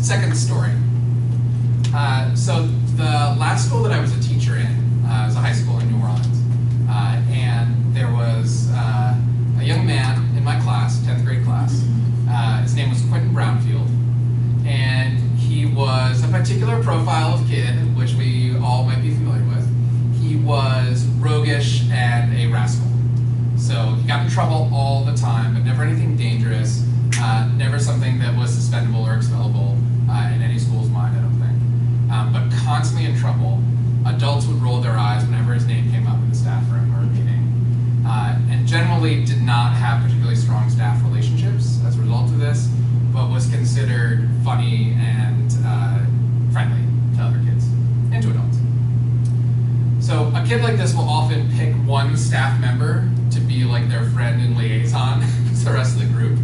Second story. So the last school that I was a teacher in was a high school in New Orleans. And there was a young man in my class, 10th grade class. His name was Quentin Brownfield. And he was a particular profile of kid, which we all might be familiar with. He was roguish and a rascal. So he got in trouble all the time, but never anything dangerous, never something that was suspendable or expellable in any school's mind, I don't think. But constantly in trouble. Adults would roll their eyes whenever his name came up in the staff room or a meeting. And generally did not have particularly strong staff relationships as a result of this, but was considered funny and friendly to other kids and to adults. So a kid like this will often pick one staff member to be like their friend and liaison to the rest of the group.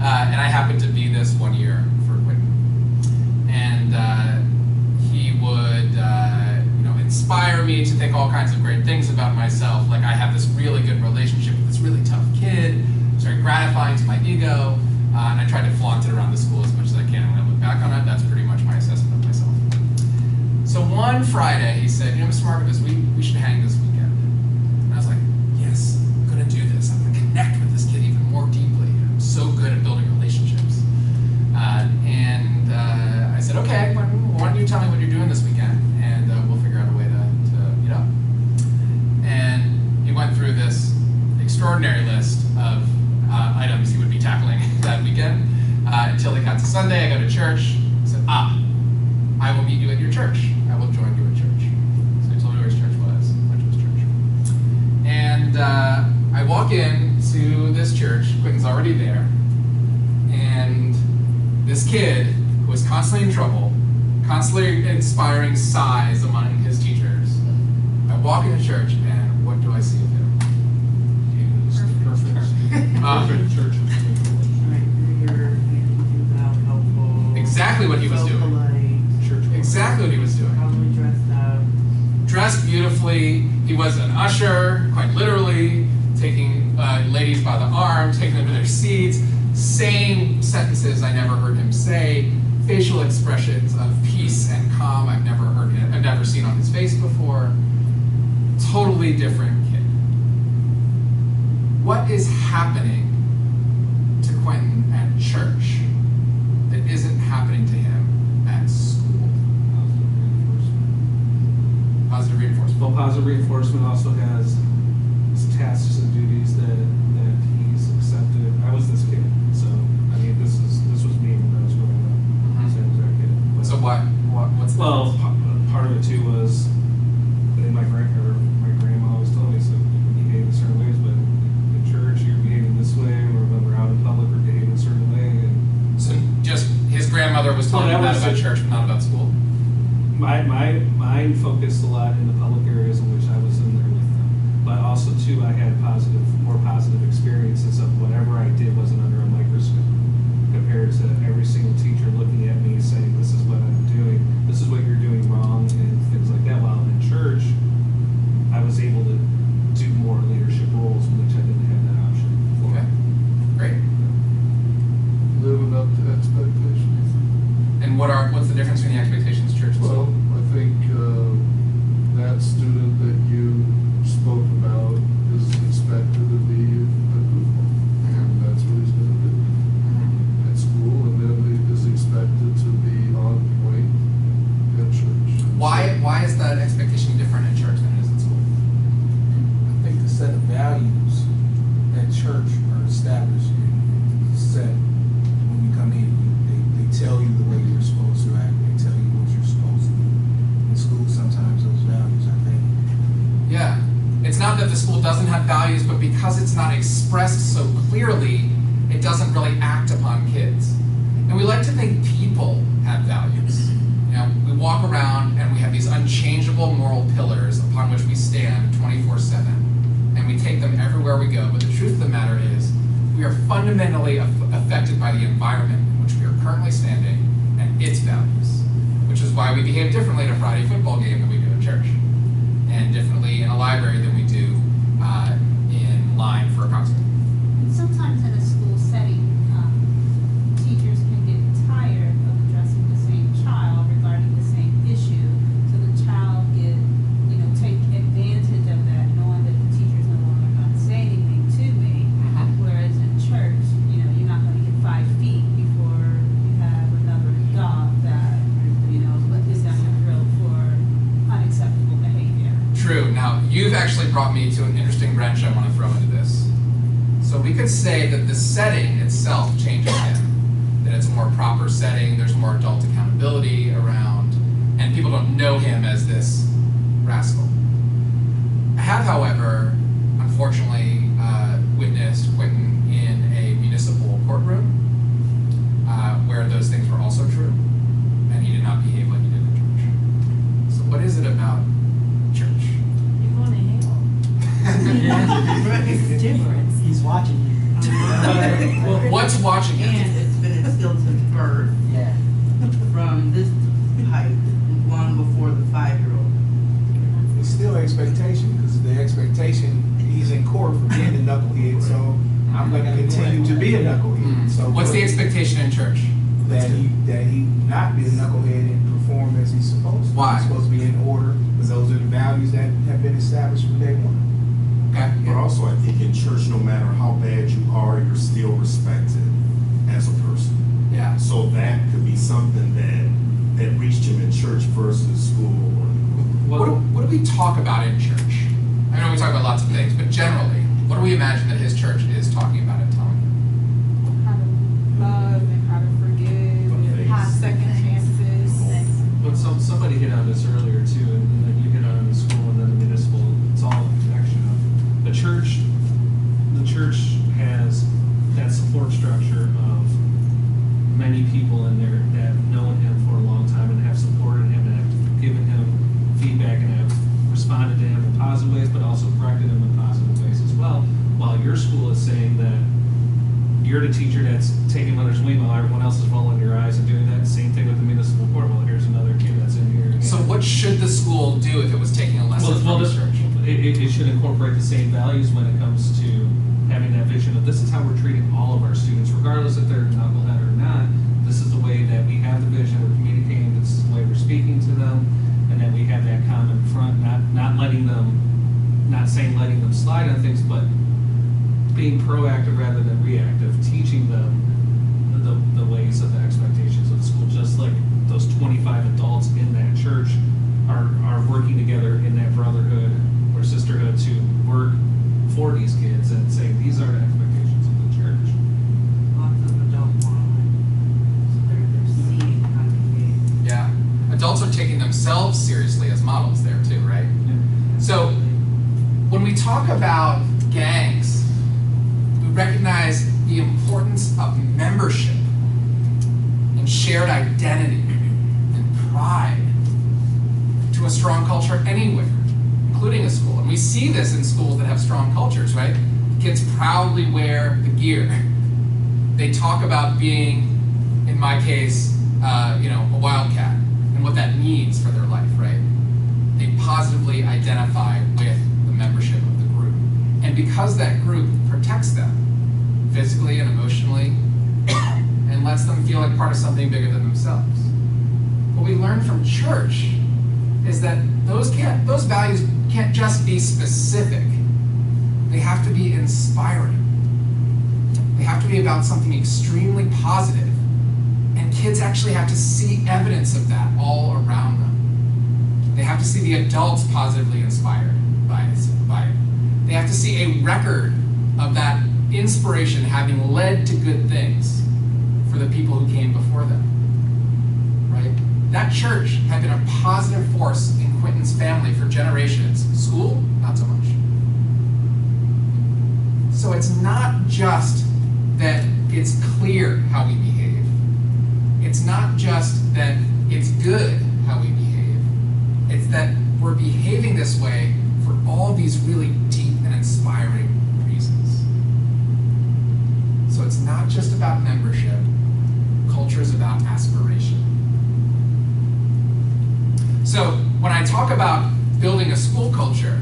And I happened to be this one year for Quentin. And he would inspire me to think all kinds of great things about myself. Like, I have this really good relationship with this really tough kid. It's very gratifying to my ego. And I tried to flaunt it around the school as much as I can. When I look back on it, that's pretty much my assessment of myself. So one Friday, he said, Mr. Markovitz, we should hang this weekend. And I was like, yes, I'm gonna do this. I'm gonna connect with this kid even more deeply. I'm so good at building relationships. And I said, okay, why don't you tell me what you're doing this weekend, and we'll figure out a way to meet up. And he went through this extraordinary list of items he would be tackling that weekend until it got to Sunday. I go to church. I said, I will meet you at your church. I will join you at church. So he told me where his church was. Went to his church. And I walk in to this church. Quentin's already there. And this kid who was constantly in trouble, constantly inspiring sighs among his teachers. I walk into church, and what do I see of him? Perfect church. Exactly what he was doing. Exactly what he was doing. Probably dressed up. Dressed beautifully. He was an usher, quite literally, taking ladies by the arm, taking them to their seats, saying sentences I never heard him say, facial expressions of peace and calm I've never seen on his face before. Totally different kid. What is happening to Quentin at church that isn't happening to him at school? Positive reinforcement. Well, positive reinforcement also has tasks and duties that he's accepted. I was this kid, so I mean, this was me when I was growing up. Same as our kid. But, So what's the well, part of it too was my grandma always told me, so you behave in certain ways, but in church you're behaving this way, or when we're out in public we're behaving a certain way. And So just his grandmother was telling him that about church, but not about school. Mine focused a lot in the public areas in which I was in there with them, but also too I had more positive experiences of whatever I did wasn't under a microscope compared to every single teacher looking at me saying, this is what I'm doing, this is what you're doing wrong, and things like that. While in church, I was able to do more leadership roles, which I didn't have that option before. Okay, great. Living up to expectations. And what's the difference between the expectations church and Well, school? I think that student that you spoke about is expected to be a goofball, and that's what he's going to do at school, and then he is expected to be on point at church. Why is that expectation different at church than it is at school? I think the set of values at church are established and set when you come in. They tell you the way you're supposed to act. They tell you what you're supposed to do. In school, sometimes those values are vague. Yeah. It's not that the school doesn't have values, but because it's not expressed so clearly, it doesn't really act upon kids. And we like to think people have values. We walk around and we have these unchangeable moral pillars upon which we stand 24/7, and we take them everywhere we go. But the truth of the matter is, we are fundamentally affected by the environment in which we are currently standing and its values, which is why we behave differently at a Friday football game than we do at church, and differently in a library than we do in line for a concert. And sometimes in a school setting, teachers can get tired of addressing the same brought me to an interesting wrench I want to throw into this. So we could say that the setting itself changes him, that it's a more proper setting, there's more adult accountability around, and people don't know him as this rascal. I have, however, unfortunately, witnessed Quentin in a municipal courtroom where those things were also true, and he did not behave like he did in church. So what is it about church? You're going to hell. It's different. He's watching you. Well, what's watching him? And it's been instilled since birth Yeah. from this height, long before the 5-year-old. It's still expectation, because the expectation, he's in court for being a knucklehead, so I'm gonna continue to be a knucklehead. So What's the expectation in church? that he not be a knucklehead and perform as he's supposed to. Why? He's supposed to be in order, because those are the values that have been established from day one. Okay. But also, I think in church, no matter how bad you are, you're still respected as a person. Yeah. So that could be something that reached him in church versus school. What do we talk about in church? I know we talk about lots of things, but generally, what do we imagine that his church is talking about and telling him? How to love and how to forgive and have second chances. But somebody hit on this earlier too, and then you hit on the school and then the municipal. It's all a connection of the church. The church has that support structure of many people in there that have known him for a long time and have supported him and have given him feedback and have responded to him in positive ways, but also corrected him in positive ways as well. While your school is saying that you're the teacher that's taking him under his wing while everyone else is rolling your eyes and doing that. Same thing with the municipal court. Well, here's another kid that's in here. So what should the school do if it was taking a lesson from his church? It should incorporate the same values when it comes to having that vision of this is how we're treating all of our students, regardless if they're knucklehead or not. This is the way that we have the vision, we're communicating, this is the way we're speaking to them, and then we have that common front, not letting them, not saying letting them slide on things, but being proactive rather than reactive, teaching them the ways of the expectations of the school, just like those 25 adults in that church are working together in that brotherhood or sisterhood to work for these kids and saying these are the expectations of the church. Lots of adult modeling. So they're seeing how to behave. Yeah. Adults are taking themselves seriously as models there too, right? So when we talk about gangs, we recognize the importance of membership and shared identity and pride to a strong culture anywhere, including a school. And we see this in schools that have strong cultures, right? Kids proudly wear the gear. They talk about being, in my case, a wildcat and what that means for their life, right? They positively identify with the membership of the group. And because that group protects them physically and emotionally and lets them feel like part of something bigger than themselves. What we learn from church is that those values can't just be specific. They have to be inspiring. They have to be about something extremely positive. And kids actually have to see evidence of that all around them. They have to see the adults positively inspired by it. They have to see a record of that inspiration having led to good things for the people who came before them. Right? That church had been a positive force in Quentin's family for generations. School, not so much. So it's not just that it's clear how we behave. It's not just that it's good how we behave. It's that we're behaving this way for all these really deep and inspiring reasons. So it's not just about membership. Culture is about aspiration. So when I talk about building a school culture,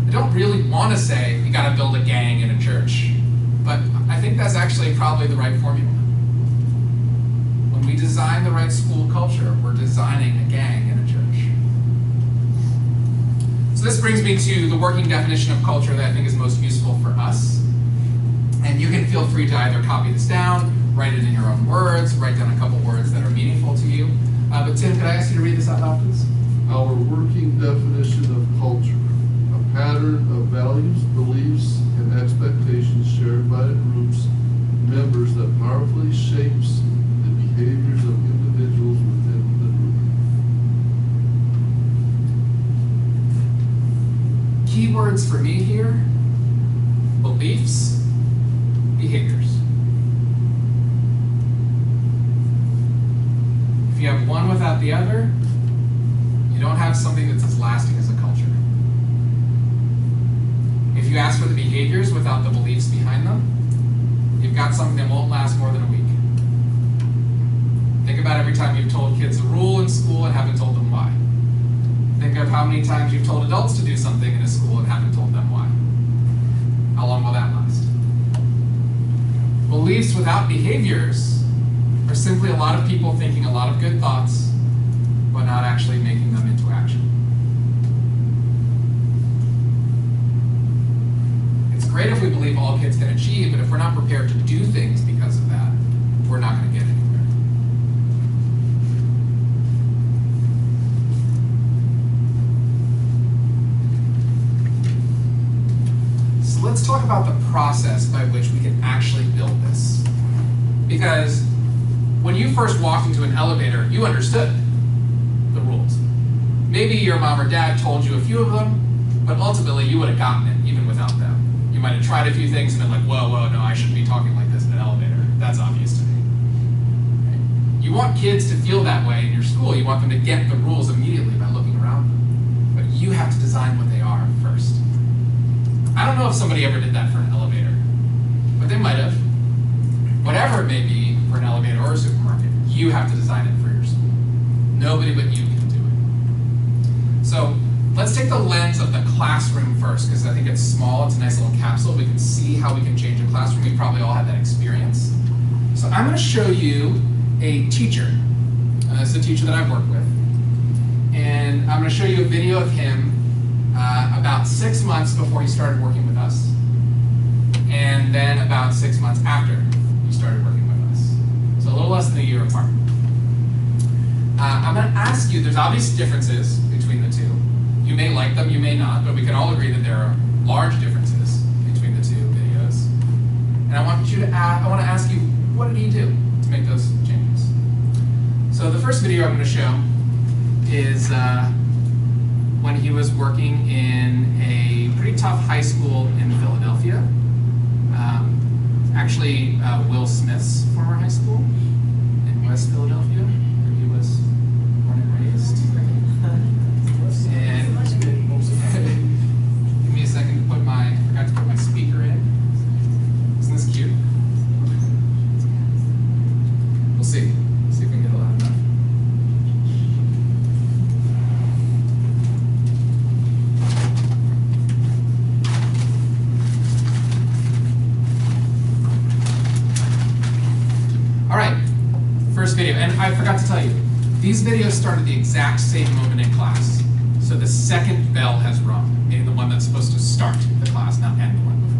I don't really want to say you got to build a gang in a church, but I think that's actually probably the right formula. When we design the right school culture, we're designing a gang in a church. So this brings me to the working definition of culture that I think is most useful for us. And you can feel free to either copy this down, write it in your own words, write down a couple words that are meaningful to you. But Tim, could I ask you to read this out loud, please? Our working definition of culture, a pattern of values, beliefs, and expectations shared by a group's members that powerfully shapes the behaviors of individuals within the group. Keywords for me here: beliefs, behaviors. If you have one without the other, you don't have something that's as lasting as a culture. If you ask for the behaviors without the beliefs behind them, you've got something that won't last more than a week. Think about every time you've told kids a rule in school and haven't told them why. Think of how many times you've told adults to do something in a school and haven't told them why. How long will that last? Beliefs without behaviors are simply a lot of people thinking a lot of good thoughts, but not actually making them into action. It's great if we believe all kids can achieve, but if we're not prepared to do things because of that, we're not going to get anywhere. So let's talk about the process by which we can actually build this. Because when you first walked into an elevator, you understood the rules. Maybe your mom or dad told you a few of them, but ultimately you would have gotten it even without them. You might have tried a few things and been like, whoa, no, I shouldn't be talking like this in an elevator. That's obvious to me. Right? You want kids to feel that way in your school. You want them to get the rules immediately by looking around them. But you have to design what they are first. I don't know if somebody ever did that for an elevator, but they might have. Whatever it may be for an elevator or a supermarket, you have to design it for your school. Nobody but you can do it. So let's take the lens of the classroom first, because I think it's small, it's a nice little capsule. We can see how we can change a classroom. We probably all had that experience. So I'm going to show you a teacher. This is a teacher that I've worked with. And I'm going to show you a video of him about 6 months before he started working with us. And then about 6 months after he started working with us. So a little less than a year apart. I'm going to ask you, there's obvious differences between the two. You may like them, you may not, but we can all agree that there are large differences between the two videos. And I want to ask you, what did he do to make those changes? So the first video I'm going to show is when he was working in a pretty tough high school in Philadelphia. Actually, Will Smith's former high school in West Philadelphia, where he was born and raised. And give me a second to put I forgot to put my speaker in. Isn't this cute? We'll see. See if we can get it loud enough. All right, first video, and I forgot to tell you, these videos start at the exact same moment in class. So the second bell has rung, meaning the one that's supposed to start the class, not end the one before.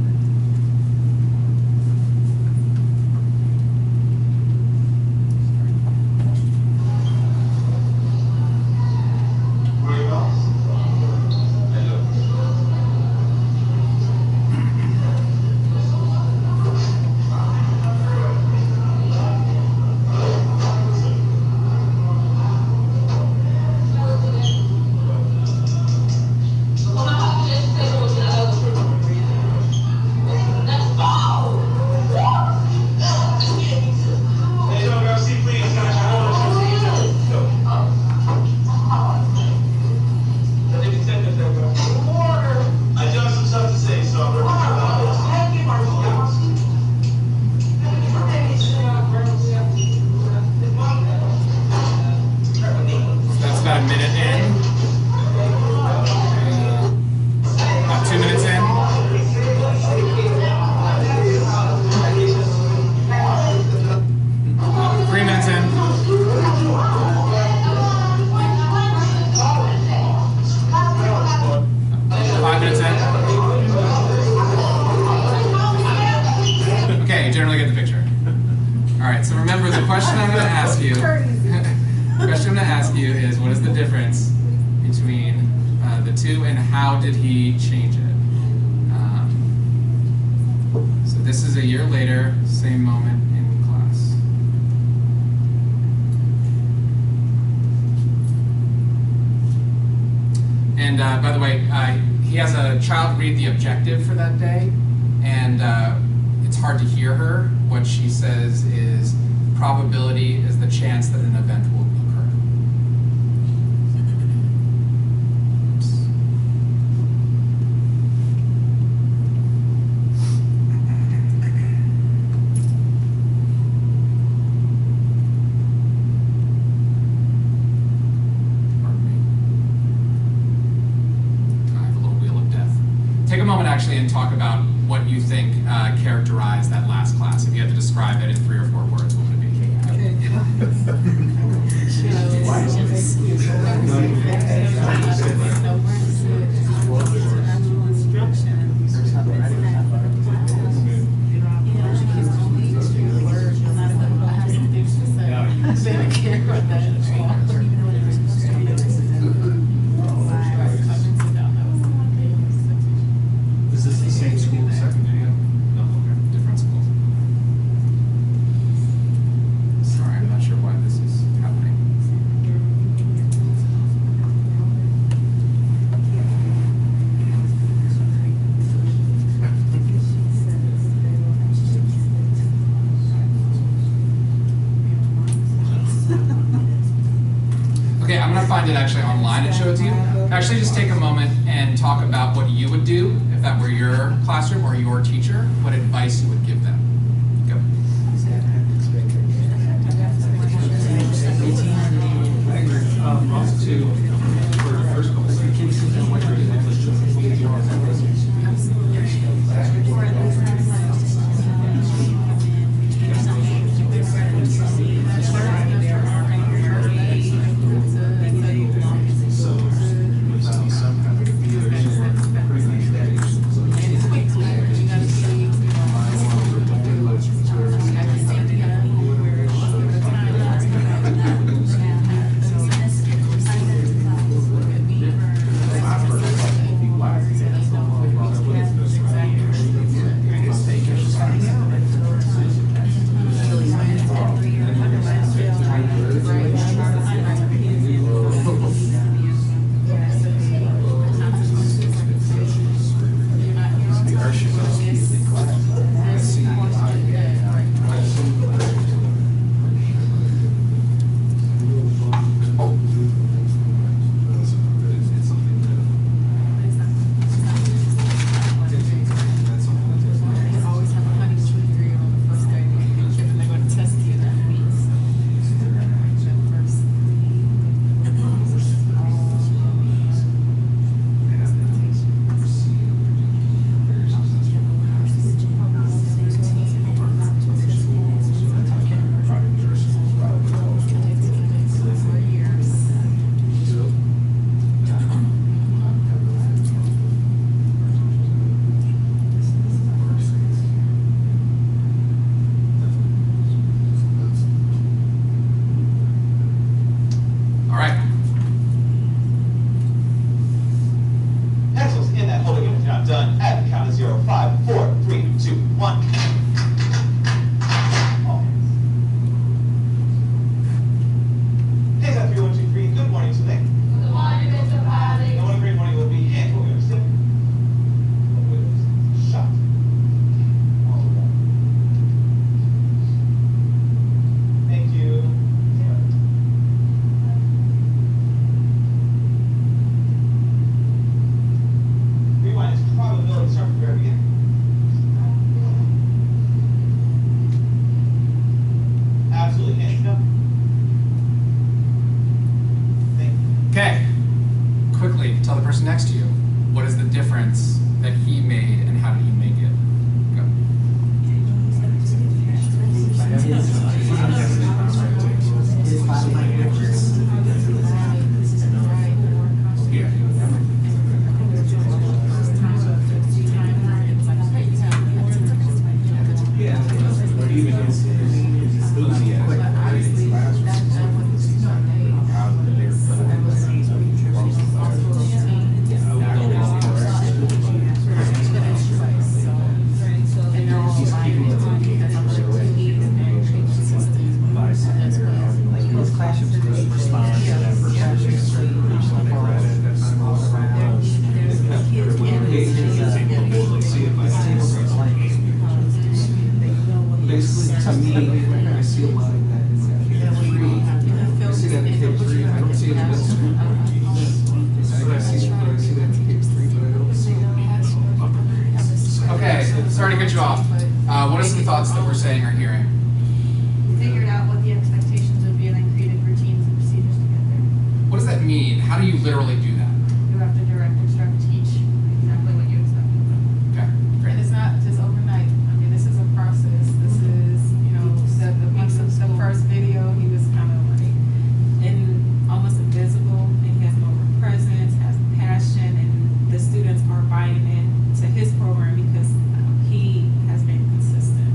About a minute in. About 2 minutes in. About 3 minutes in. Five minutes in. Okay, you generally get the picture. All right, so remember the question I'm going to ask you. The question I'm going to ask you is, what is the difference between the two, and how did he change it? So this is a year later, same moment in class. And by the way, he has a child read the objective for that day, and it's hard to hear her. What she says is, probability is the chance that an event will occur. Pardon me. I have a little wheel of death. Take a moment actually and talk about what you think characterized that last class. If you had to describe it in 3 or 4 words, what would it be? Is this the same school, second hand? No, okay. Different schools. Sorry, I'm not sure why this is happening. Okay, I'm gonna find it actually online and show it to you. Actually, just take a moment and talk about what you would do if that were your classroom or your teacher, what advice you would give them. Go. Also too, for the first couple of sentences, I want you to so some kind of fear Okay, quickly tell the person next to you, what is the difference that he made and how did he make it? Go. Yeah, but even his enthusiasm. I see a lot of that in Yeah, we don't have to. I see that in K3. I don't see it in middle school. But I see that in K3, but I don't see it. Okay, sorry to cut you off. What are some thoughts that we're saying or hearing? Figured out what the expectations would be and then created routines and procedures to get there. What does that mean? How do you literally do that? You have to direct, instruct, teach exactly what you expect of them. Okay, And great. it's not just overnight. I mean, this is a process. This is, you know, the weeks of the first video, he was kind of like almost invisible, and he has an over presence, has passion, and the students are buying into his program because he has been consistent.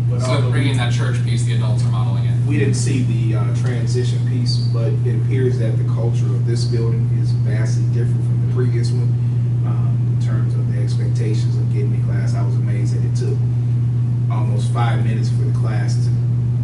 But So although bringing that church piece, the adults are modeling it. we didn't see the transition piece, but it appears that the culture of this building is vastly different from the previous one in terms of the expectations of getting to class. I was amazed that it took almost 5 minutes for the class to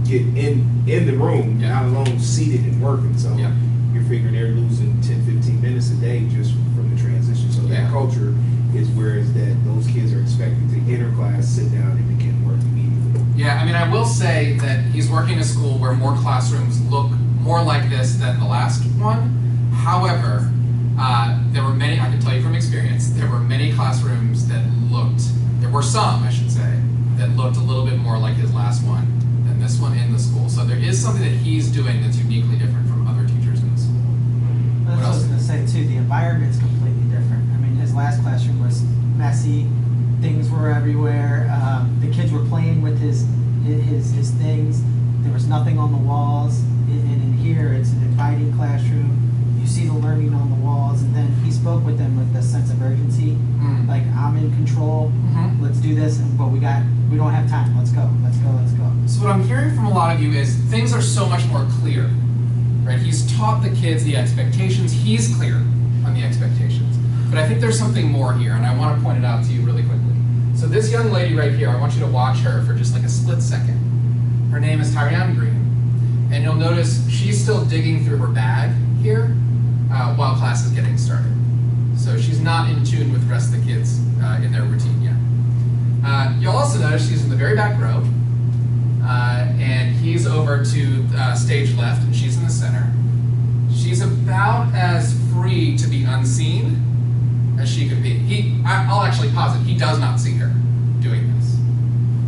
get in the room, Yeah. not alone seated and working. So Yeah. you're figuring they're losing 10, 15 minutes a day just from the transition. So Yeah. that culture is where is that those kids are expected to enter class, sit down, and begin work immediately. Yeah, I mean, I will say that he's working in a school where more classrooms look more like this than the last one. However, there were many, I can tell you from experience, there were many classrooms that there were some, I should say, that looked a little bit more like his last one than this one in the school. So there is something that he's doing that's uniquely different from other teachers in the school. That's what I was gonna say too, the environment's completely different. I mean, his last classroom was messy, things were everywhere, the kids were playing with his things, there was nothing on the walls, and in here, it's an inviting classroom, you see the learning on the walls, and then he spoke with them with a sense of urgency, Mm. like, I'm in control, Mhm. let's do this, but we don't have time, let's go. So what I'm hearing from a lot of you is things are so much more clear, right? He's taught the kids the expectations. He's clear on the expectations. But I think there's something more here, and I want to point it out to you really quickly. So this young lady right here, I want you to watch her for just like a split second. Her name is Tyrion Green. And you'll notice she's still digging through her bag here while class is getting started. So she's not in tune with the rest of the kids in their routine yet. You'll also notice she's in the very back row. And he's over to stage left, and she's in the center. She's about as free to be unseen as she could be. I'll actually posit, he does not see her doing this.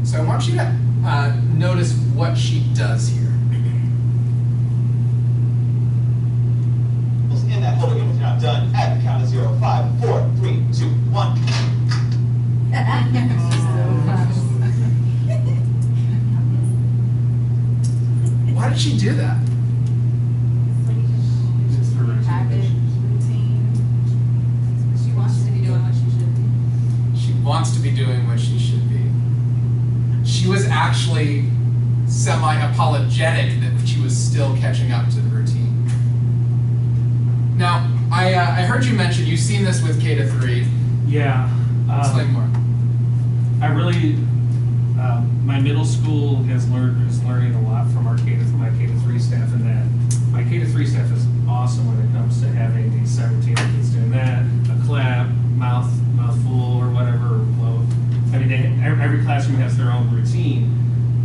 So I want you to notice what she does here. In that hold again, if you're not done, at the count of 0, 5, 4, 3, 2, 1. Why did she do that? Habit, routine. She wants to be doing what she should be. She wants to be doing what she should be. She was actually semi-apologetic that she was still catching up to the routine. Now, I heard you mention you've seen this with K to 3. Yeah. Explain more. I really, my middle school is learning a lot from my K to 3 staff, and that my K to 3 staff is awesome when it comes to having these simultaneous kids doing that, a clap, mouthful, or whatever. Well, I mean, every classroom has their own routine,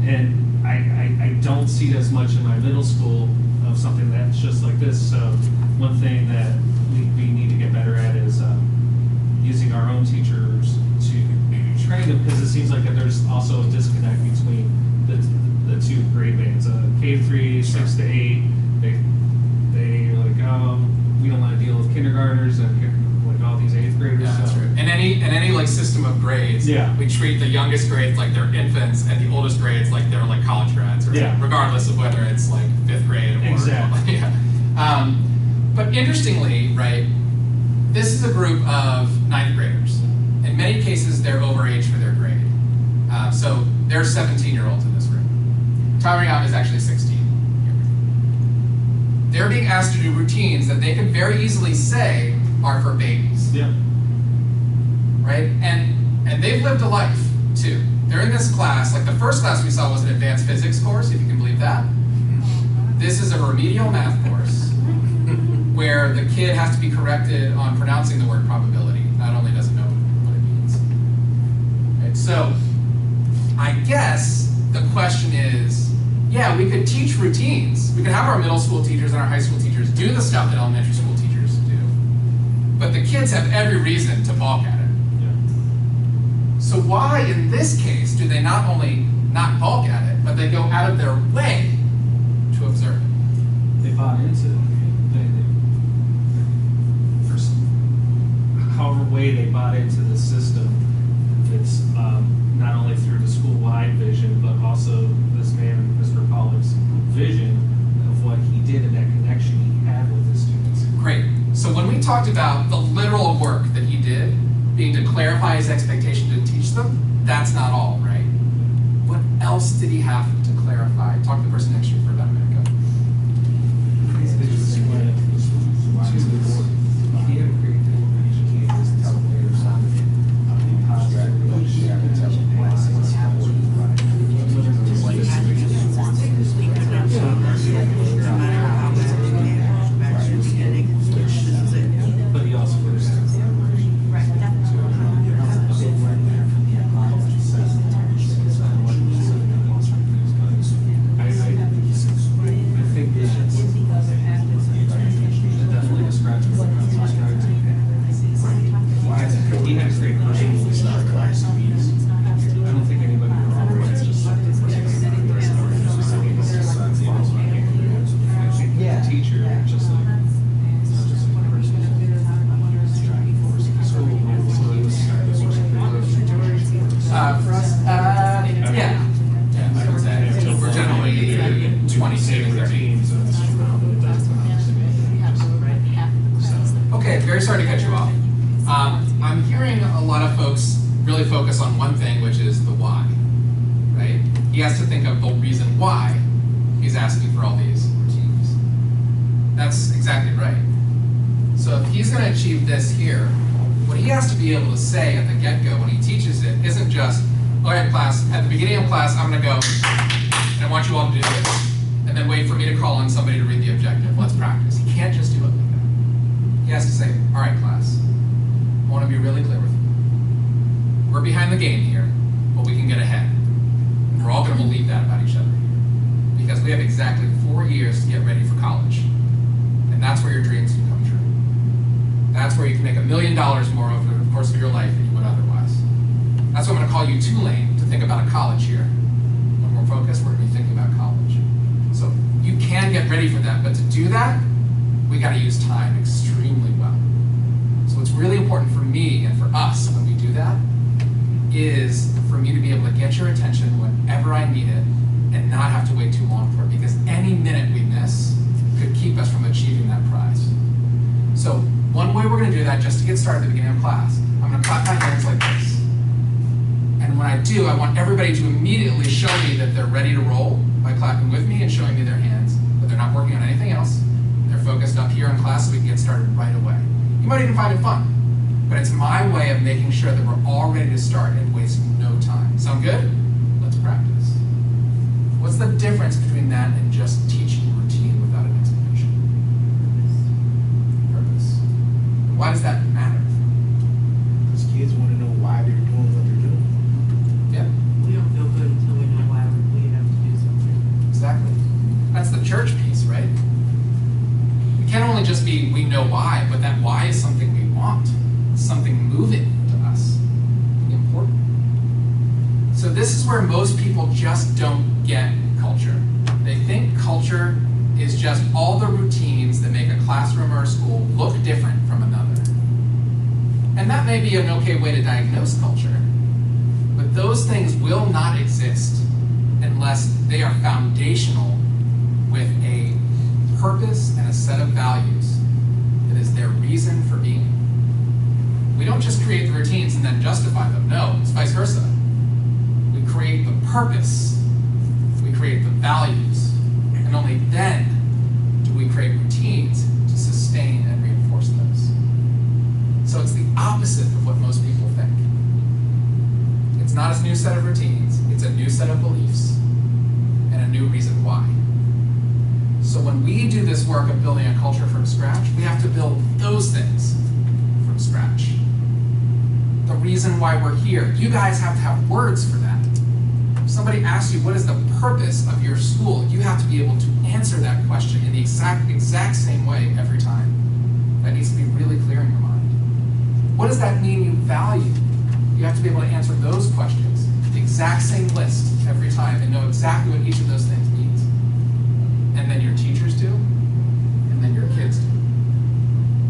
and I don't see it as much in my middle school of something that's just like this. So one thing that we need to get better at is using our own teachers to train them, because it seems like that there's also a disconnect between the two grade bands. K-3, 6 to 8, they like, we don't want to deal with kindergartners and like all these 8th graders. Yeah, that's so. true. In any like system of grades, Yeah. we treat the youngest grades like they're infants and the oldest grades like they're like college grads, or Yeah. regardless of whether it's like 5th grade or Exactly. yeah. But interestingly, right, this is a group of 9th graders. In many cases, they're overage for their grade. So there's 17-year-olds in this room. Tyrion is actually 16. They're being asked to do routines that they could very easily say are for babies. Yeah. Right? And they've lived a life too. They're in this class, like the first class we saw was an advanced physics course, if you can believe that. This is a remedial math course where the kid has to be corrected on pronouncing the word probability. Not only does it know what it means. Right? So I guess the question is, yeah, we could teach routines. We could have our middle school teachers and our high school teachers do the stuff that elementary school teachers do. But the kids have every reason to balk at it. So why, in this case, do they not only not balk at it, but they go out of their way to observe it? They bought into it. For however way they bought into the system, it's not only through the school-wide vision, but also this man, Mr. Pollock's vision of what he did and that connection he had with his students. Great. So when we talked about the literal work that he did, being to clarify his expectation to teach them, that's not all, right? What else did he have to clarify? Talk to the person next to you for about a minute. Go. But he also he had a great question when we started class meetings. I don't think anybody would otherwise just Yeah. teacher, just like not just like a person. School, Yeah. I would say we're generally 22, 30. Okay, very sorry to cut you off. I'm hearing a lot of folks really focus on one thing, which is the why, right? He has to think of the reason why he's asking for all these routines. That's exactly right. So if he's going to achieve this here, what he has to be able to say at the get-go when he teaches it isn't just, all right, class, at the beginning of class, I'm going to go, and I want you all to do this, and then wait for me to call on somebody to read the objective. Let's practice. He can't just do it like that. He has to say, all right, class, I want to be really clear with you. We're behind the game here, but we can get ahead. And we're all going to believe that about each other here. Because we have exactly 4 years to get ready for college. And that's where your dreams can come true. That's where you can make $1 million more over the course of your life than you would otherwise. That's why I'm going to call you Tulane to think about a college here. When we're focused, we're going to be thinking about college. So you can get ready for that, but to do that, we got to use time extremely well. So what's really important for me and for us when we do that is for me to be able to get your attention whenever I need it and not have to wait too long for it, because any minute we miss could keep us from achieving that prize. So one way we're going to do that, just to get started at the beginning of class, I'm going to clap my hands like this. And when I do, I want everybody to immediately show me that they're ready to roll by clapping with me and showing me their hands, that they're not working on anything else. They're focused up here in class so we can get started right away. You might even find it fun, but it's my way of making sure that we're all ready to start and waste no time. Sound good? Let's practice. What's the difference between that and just teaching routine without an explanation? Purpose. Why does that matter? Because kids want to know why they're doing what they're doing. Yeah, We don't feel good until we know why we have to do something. exactly. That's the church piece, right? It can't only just be we know why, but that why is something we want. It's something moving to us. Important. So this is where most people just don't get culture. They think culture is just all the routines that make a classroom or a school look different from another. And that may be an okay way to diagnose culture, but those things will not exist unless they are foundational with a purpose and a set of values that is their reason for being. We don't just create the routines and then justify them. No, it's vice versa. We create the purpose, we create the values, and only then do we create routines to sustain and reinforce those. So it's the opposite of what most people think. It's not a new set of routines, it's a new set of beliefs and a new reason why. So when we do this work of building a culture from scratch, we have to build those things from scratch. The reason why we're here. You guys have to have words for that. somebody asks you what is the purpose of your school, you have to be able to answer that question in the exact same way every time. That needs to be really clear in your mind. What does that mean you value? You have to be able to answer those questions, the exact same list every time, and know exactly what each of those things means. And then your teachers do, and then your kids do.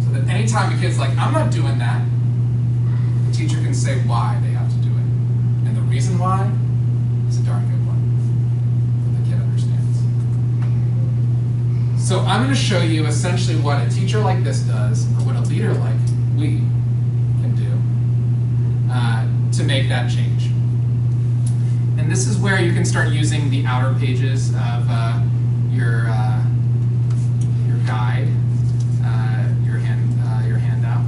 So that anytime a kid's like, I'm not doing that, the teacher can say why they have to do it. And the reason why is a darn good one that the kid understands. So I'm going to show you essentially what a teacher like this does, or what a leader like we can do to make that change. And this is where you can start using the outer pages of your guide, your handout.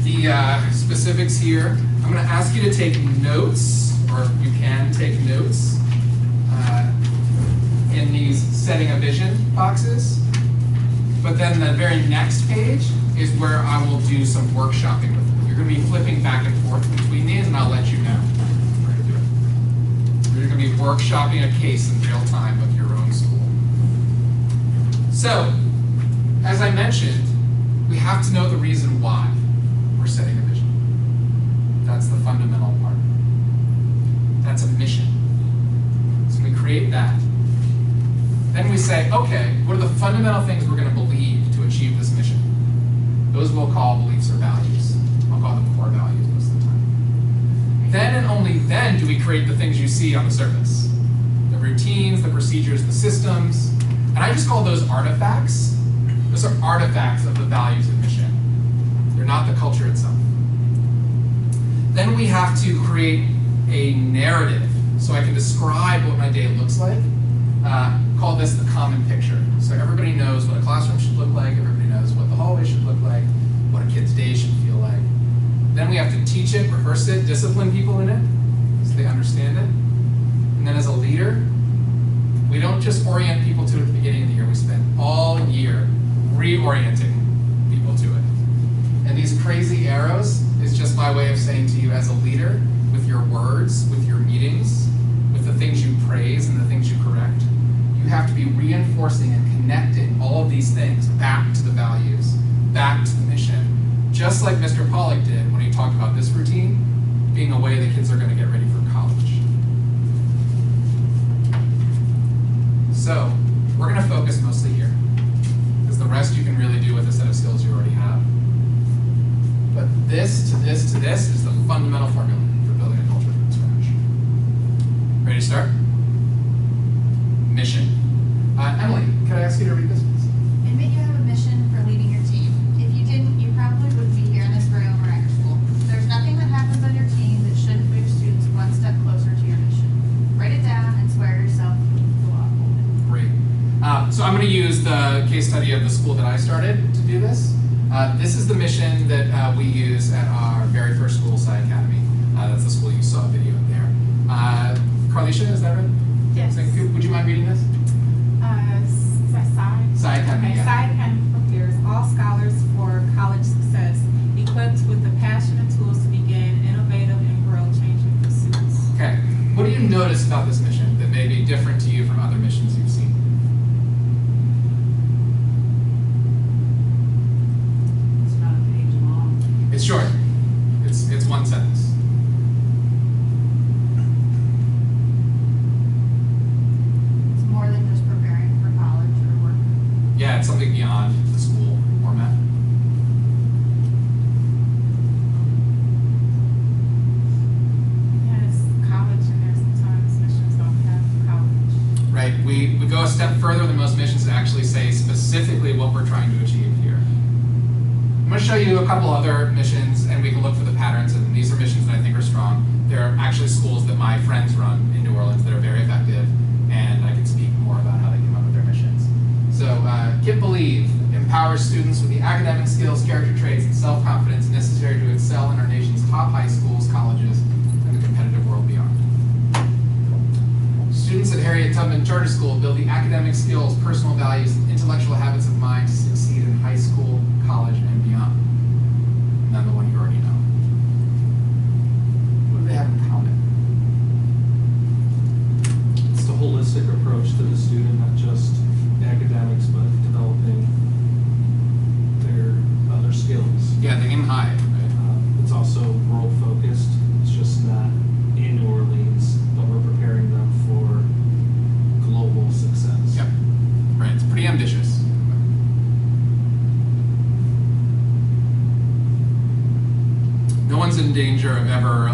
The specifics here, I'm going to ask you to take notes, or you can take notes in these setting a vision boxes. But then the very next page is where I will do some workshopping with you. You're going to be flipping back and forth between these, and I'll let you know where to do it. You're going to be workshopping a case in real time of your own school. So, as I mentioned, we have to know the reason why we're setting a vision. That's the fundamental part. That's a mission. So we create that. Then we say, okay, what are the fundamental things we're going to believe to achieve this mission? Those we'll call beliefs or values. I'll call them core values most of the time. Then and only then do we create the things you see on the surface. The routines, the procedures, the systems. And I just call those artifacts. Those are artifacts of the values and mission. They're not the culture itself. Then we have to create a narrative so I can describe what my day looks like. Call this the common picture. So everybody knows what a classroom should look like, everybody knows what the hallway should look like, what a kid's day should feel like. Then we have to teach it, rehearse it, discipline people in it, so they understand it. And then as a leader, we don't just orient people to it at the beginning of the year, we spend all year reorienting people to it. And these crazy arrows is just my way of saying to you as a leader, with your words, with your meetings, with the things you praise and the things you correct, you have to be reinforcing and connecting all of these things back to the values, back to the mission, just like Mr. Pollack did when he talked about this routine being a way that kids are going to get ready for college. So, we're going to focus mostly here, because the rest you can really do with a set of skills you already have. But this to this to this is the fundamental formula for building a culture from scratch. Ready to start? Mission. Emily, can I ask you to read this, please? Admit you have a mission for leading your team. If you didn't, you probably wouldn't be here in this room or at your school. There's nothing that happens on your team that shouldn't move students one step closer to your mission. Write it down and swear yourself to law. Great. So I'm going to use the case study of the school that I started to do this. This is the mission that we use at our very first school, Sci Academy. That's the school you saw a video of there. Carlisha, is that right? Yes. Would you mind reading this? Is that Sci? Sci Academy, Okay, yeah. Sci Academy prepares all scholars for college success, equipped with the passion and tools to begin innovative and world-changing pursuits. Okay. What do you notice about this mission that may be different to you from other missions you've seen? It's not a page long. It's short. It's one sentence. It's more than just preparing for college or work. Yeah, it's something beyond the school format. Yes, college, and there's sometimes missions don't have college. Right, we go a step further than most missions to actually say specifically what we're trying to achieve here. I'm going to show you a couple other missions, and we can look for the patterns, and these are missions that I think are strong. There are actually schools that my friends run in New Orleans that are very effective, and I can speak more about how they came up with their missions. So, Get Believe empowers students with the academic skills, character traits, and self-confidence necessary to excel in our nation's top high schools, colleges, and the competitive world beyond. Students at Harriet Tubman Charter School build the academic skills, personal values, and intellectual habits of mind to succeed in high school, college, and beyond. And then the one you already know. What do they have in common? holistic approach to the student, not just academics, but developing their other skills. Yeah, they aim high, right? It's also world focused. It's just not in New Orleans, but we're preparing them for global success. Yep. Right, it's pretty ambitious. No one's in danger of ever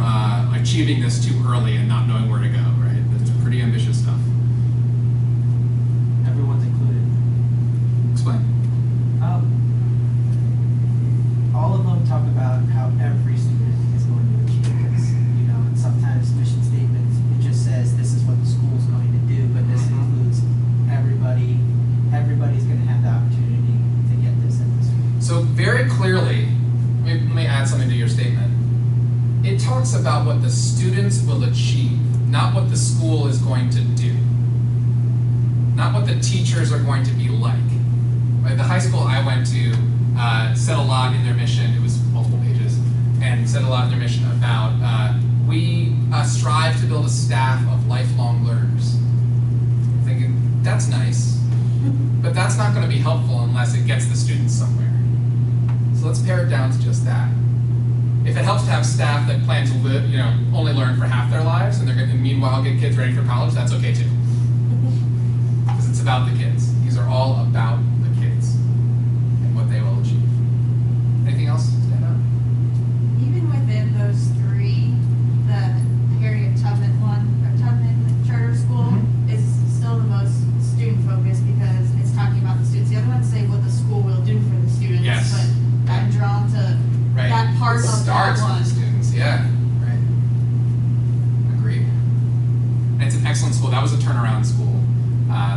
achieving this too early and not knowing where to go, right? It's pretty ambitious stuff. Everyone's included. Explain. All of them talk about how every student is going to achieve this. You know, and sometimes mission statements, it just says this is what the school's going to do, but this includes everybody. Everybody's going to have the opportunity to get this at this school. So very clearly, let me add something to your statement. It talks about what the students will achieve, not what the school is going to do. Not what the teachers are going to be like. Right? The high school I went to said a lot in their mission, it was multiple pages, and said a lot in their mission about we strive to build a staff of lifelong learners. I'm thinking, that's nice, but that's not going to be helpful unless it gets the students somewhere. So let's pare it down to just that. If it helps to have staff that plan to live, only learn for half their lives, and they're going to meanwhile get kids ready for college, that's okay too. Because it's about the kids. These are all about the kids and what they will achieve. Anything else stand out? Even within those three, the Harriet Tubman Charter School is still the most student focused because it's talking about the students. The other ones say what the school will do for the students, Yes. but I'm drawn to Right. that part It of starts that with one. the students, yeah. Right. Agreed. And it's an excellent school. That was a turnaround school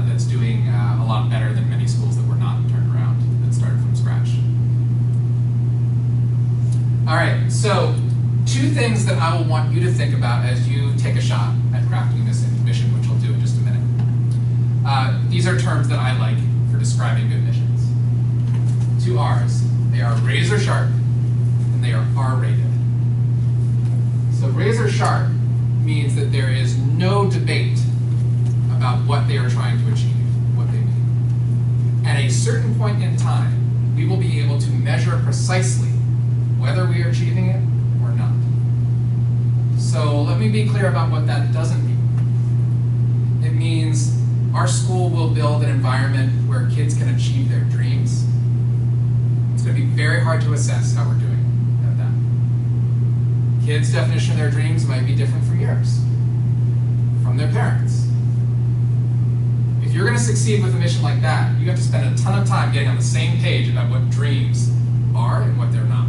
that's doing a lot better than many schools that were not turned around, that started from scratch. All right, so 2 things that I will want you to think about as you take a shot at crafting this mission, which I'll do in just a minute. These are terms that I like for describing good missions. 2 R's. They are razor sharp and they are R-rated. So razor sharp means that there is no debate about what they are trying to achieve, what they mean. At a certain point in time, we will be able to measure precisely whether we are achieving it or not. So let me be clear about what that doesn't mean. It means our school will build an environment where kids can achieve their dreams. It's going to be very hard to assess how we're doing at that. Kids' definition of their dreams might be different from yours, from their parents. If you're going to succeed with a mission like that, you have to spend a ton of time getting on the same page about what dreams are and what they're not.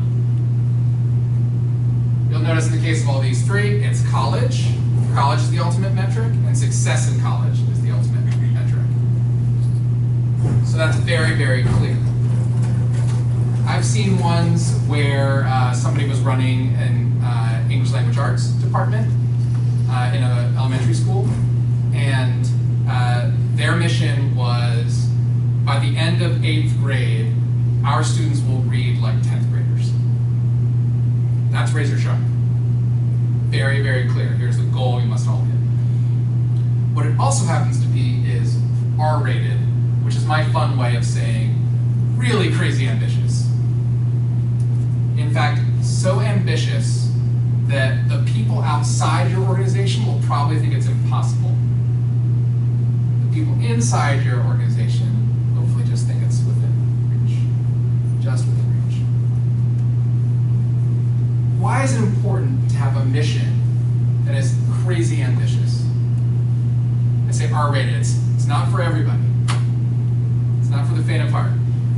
You'll notice in the case of all these 3, it's college. College is the ultimate metric, and success in college is the ultimate metric. So that's very, very clear. I've seen ones where somebody was running an English language arts department in an elementary school, and their mission was, by the end of 8th grade, our students will read like 10th graders. That's razor sharp. Very, very clear. Here's the goal you must all hit. What it also happens to be is R-rated, which is my fun way of saying really crazy ambitious. In fact, so ambitious that the people outside your organization will probably think it's impossible. The people inside your organization hopefully just think it's within reach, just within reach. Why is it important to have a mission that is crazy ambitious? I say R-rated, it's not for everybody. It's not for the faint of heart.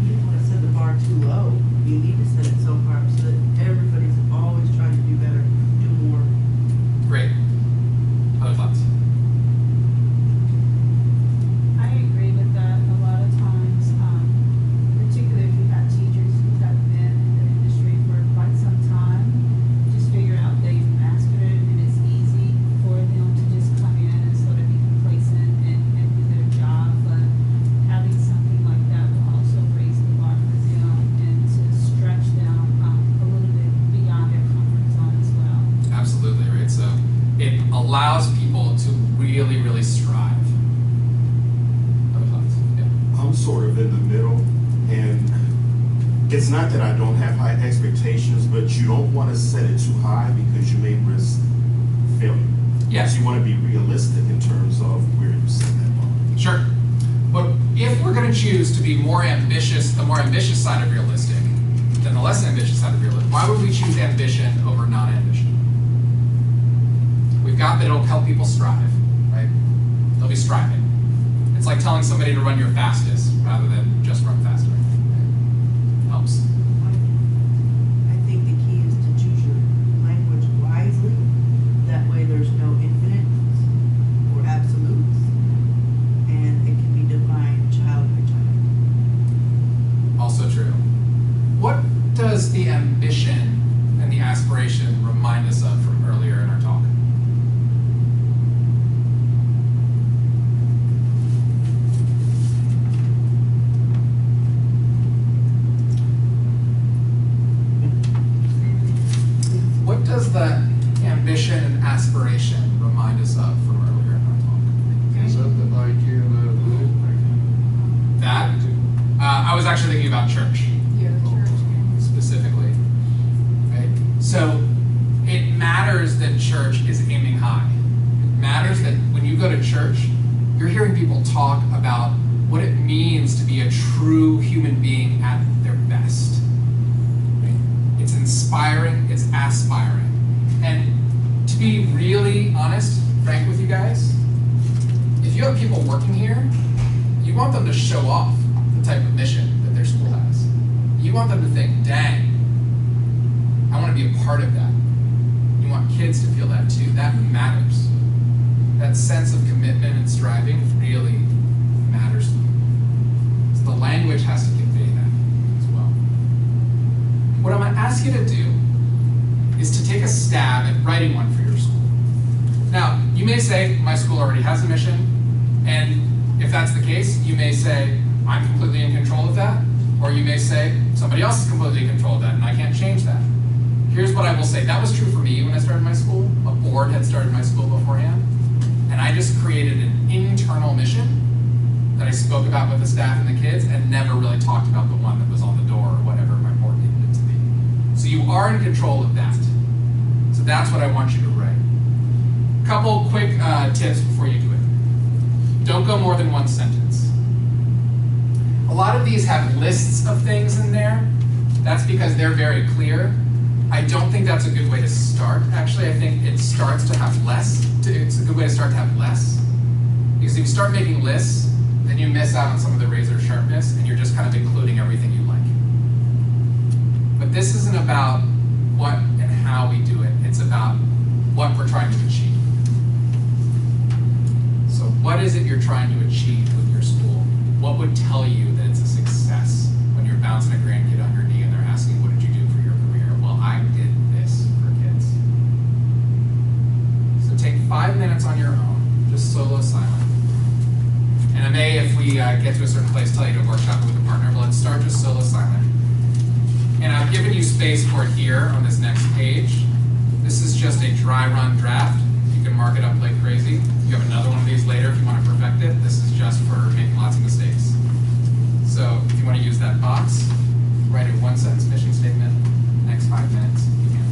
You don't want to set the bar too low. You need to set it so far so that everybody's always trying to do better, do more. Great. Other thoughts? I agree with that. A lot of times, particularly if you have teachers who have been in the industry for quite some time, just figure out they've mastered it and it's easy for them to just come in and sort of be complacent and do their job. But having something like that will also raise the bar for them and to stretch them a little bit beyond their comfort zone as well. Absolutely, right? So it allows people to really, really strive. I'm sort of in the middle, and it's not that I don't have high expectations, but you don't want to set it too high because you may risk failure. Yes. You want to be realistic in terms of where you set that bar. Sure. But if we're going to choose to be more ambitious, the more ambitious side of realistic, than the less ambitious side of realistic, why would we choose ambition over non-ambition? We've got that it'll help people strive, right? They'll be striving. It's like telling somebody to run your fastest rather than just run faster. Helps. I think the key is to choose your language wisely. That way there's no infinites or absolutes, and it can be defined child by child. Also true. What does the ambition and the aspiration remind us of from earlier in our talk? What does the ambition and aspiration remind us of from earlier in our talk? Is that the Nike and that blue? That? I was actually thinking about church Yeah, the church. specifically. Right? So it matters that church is aiming high. It matters that when you go to church, you're hearing people talk about what it means to be a true human being at their best. Right? It's inspiring, it's aspiring. And to be really honest, frank with you guys, if you have people working here, you want them to show off the type of mission that their school has. You want them to think, dang, I want to be a part of that. You want kids to feel that too. That matters. That sense of commitment and striving really matters to you. So the language has to convey that as well. What I'm going to ask you to do is to take a stab at writing one for your school. Now, you may say, my school already has a mission, and if that's the case, you may say, I'm completely in control of that, or you may say, somebody else is completely in control of that, and I can't change that. Here's what I will say. That was true for me when I started my school. A board had started my school beforehand, and I just created an internal mission that I spoke about with the staff and the kids, and never really talked about the one that was on the door or whatever my board needed it to be. So you are in control of that. So that's what I want you to write. Couple quick tips before you do it. Don't go more than one sentence. A lot of these have lists of things in there. That's because they're very clear. I don't think that's a good way to start. Actually, I think it starts to have less. It's a good way to start to have less. Because if you start making lists, then you miss out on some of the razor sharpness, and you're just kind of including everything you like. But this isn't about what and how we do it. It's about what we're trying to achieve. So what is it you're trying to achieve with your school? What would tell you that it's a success when you're bouncing a grandkid on your knee and they're asking, what did you do for your career? Well, I did this for kids. So take 5 minutes on your own, just solo silent. And I may, if we get to a certain place, tell you to workshop it with a partner, but let's start just solo silent. And I've given you space for it here on this next page. This is just a dry run draft. You can mark it up like crazy. You have another one of these later if you want to perfect it. This is just for making lots of mistakes. So if you want to use that box, write a 1-sentence mission statement, next 5 minutes, you can.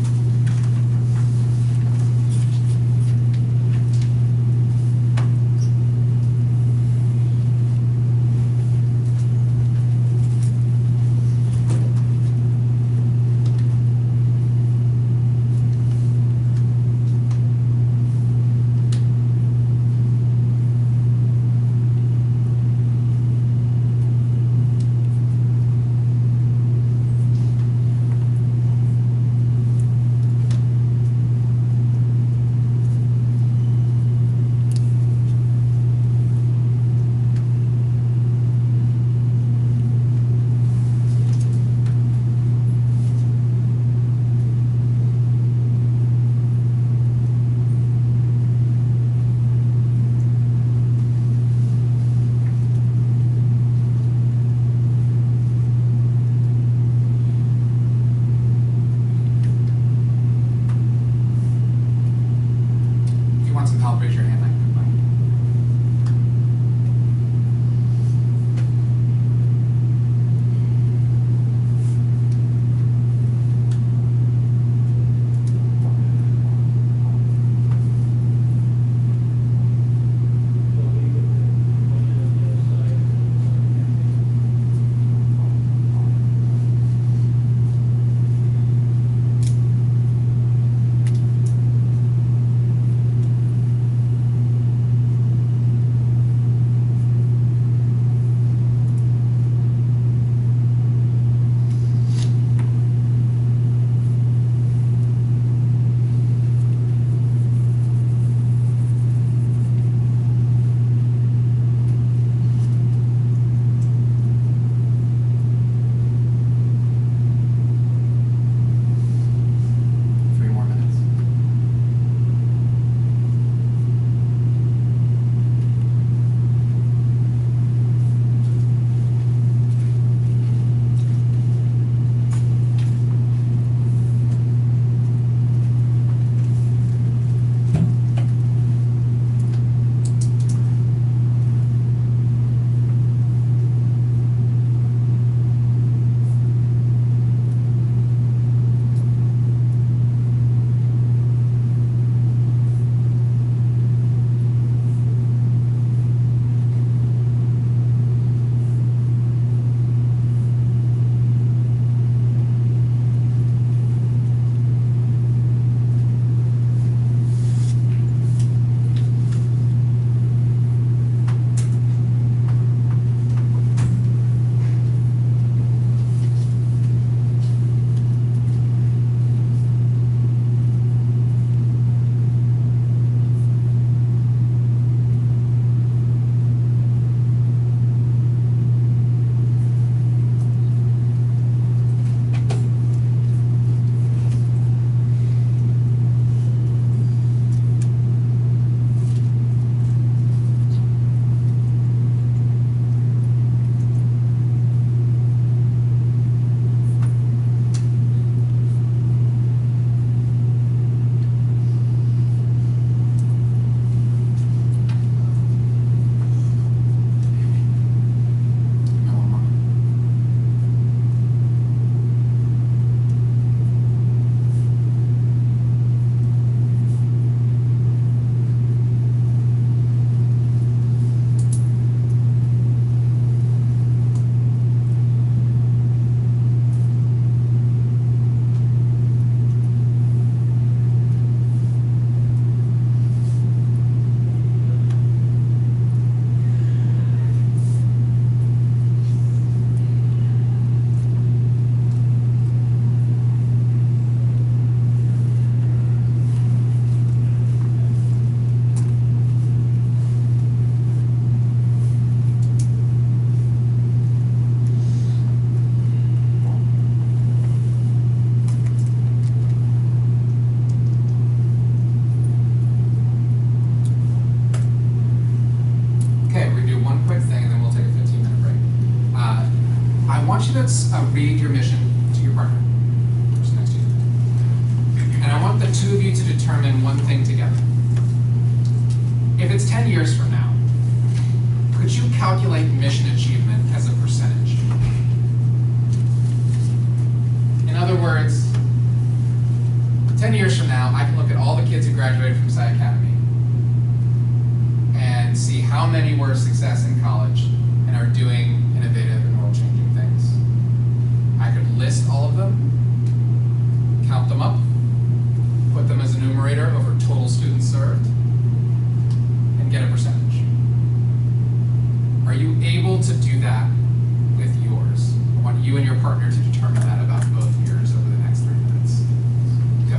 want you to read your mission to your partner, person next to you. And I want the two of you to determine one thing together. If it's 10 years from now, could you calculate mission achievement as a percentage? In other words, 10 years from now, I can look at all the kids who graduated from Sci Academy and see how many were a success in college and are doing innovative and world-changing things. I could list all of them, count them up, put them as a numerator over total students served, and get a percentage. Are you able to do that with yours? I want you and your partner to determine that about both yours over the next 3 minutes. Go.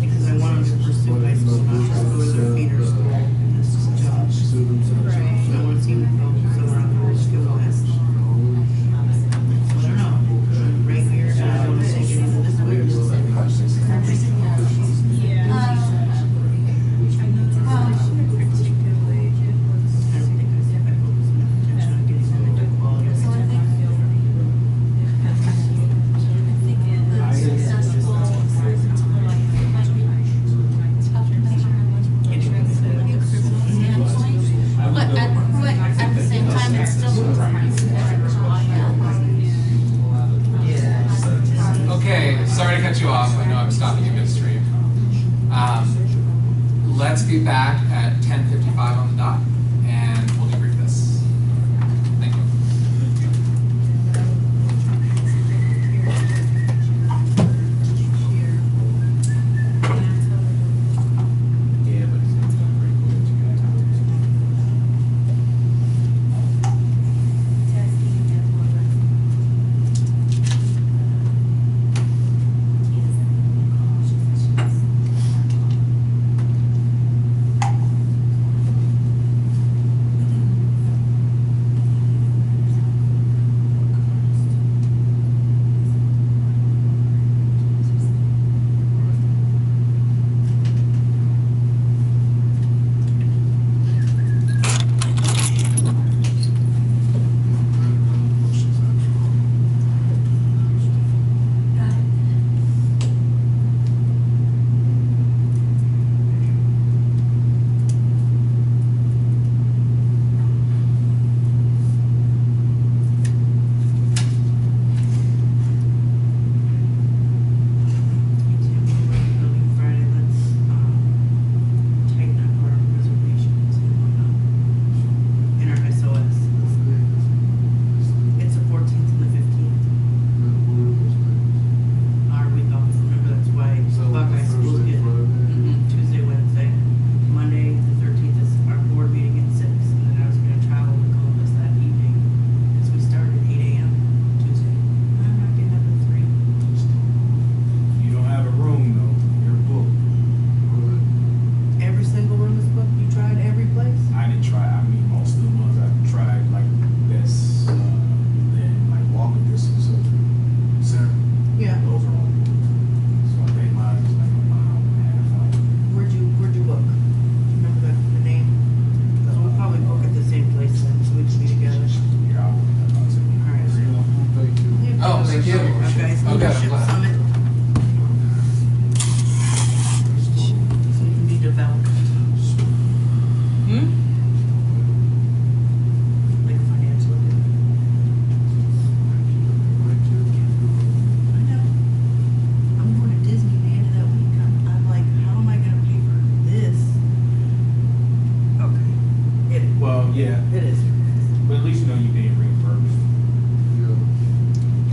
Because I want them to pursue high school, not just go to their feeders. Yeah, It is. but at least you know you're being reimbursed.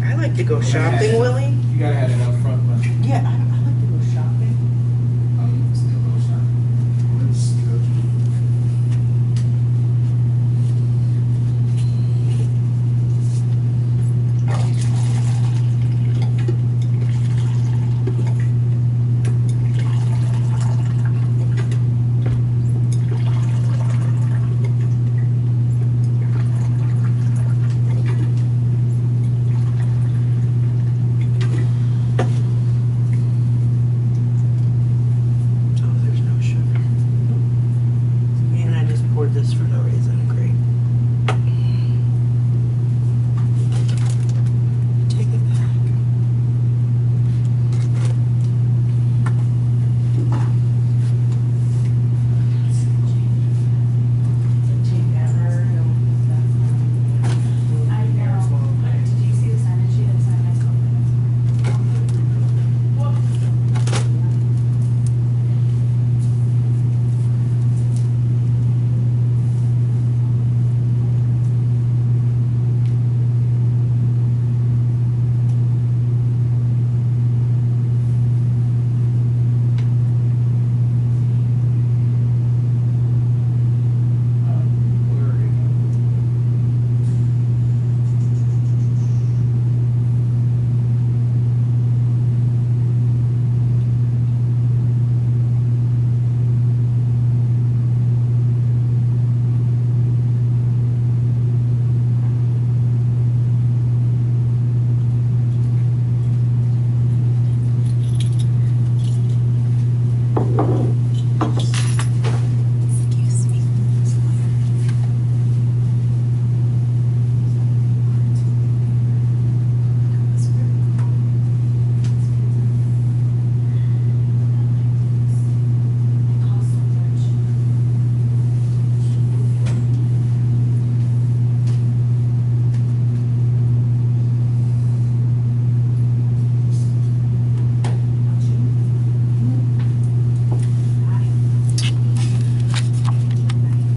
Yeah. I like to go You gotta shopping, have- Willie. You gotta have that upfront money. Yeah, I like to go shopping. Oh, you can still go shopping. It's scheduled. Oh, there's no sugar. And I just poured this for no reason. Great. Take it back. I know. Did you see the sign-in sheet? I signed myself.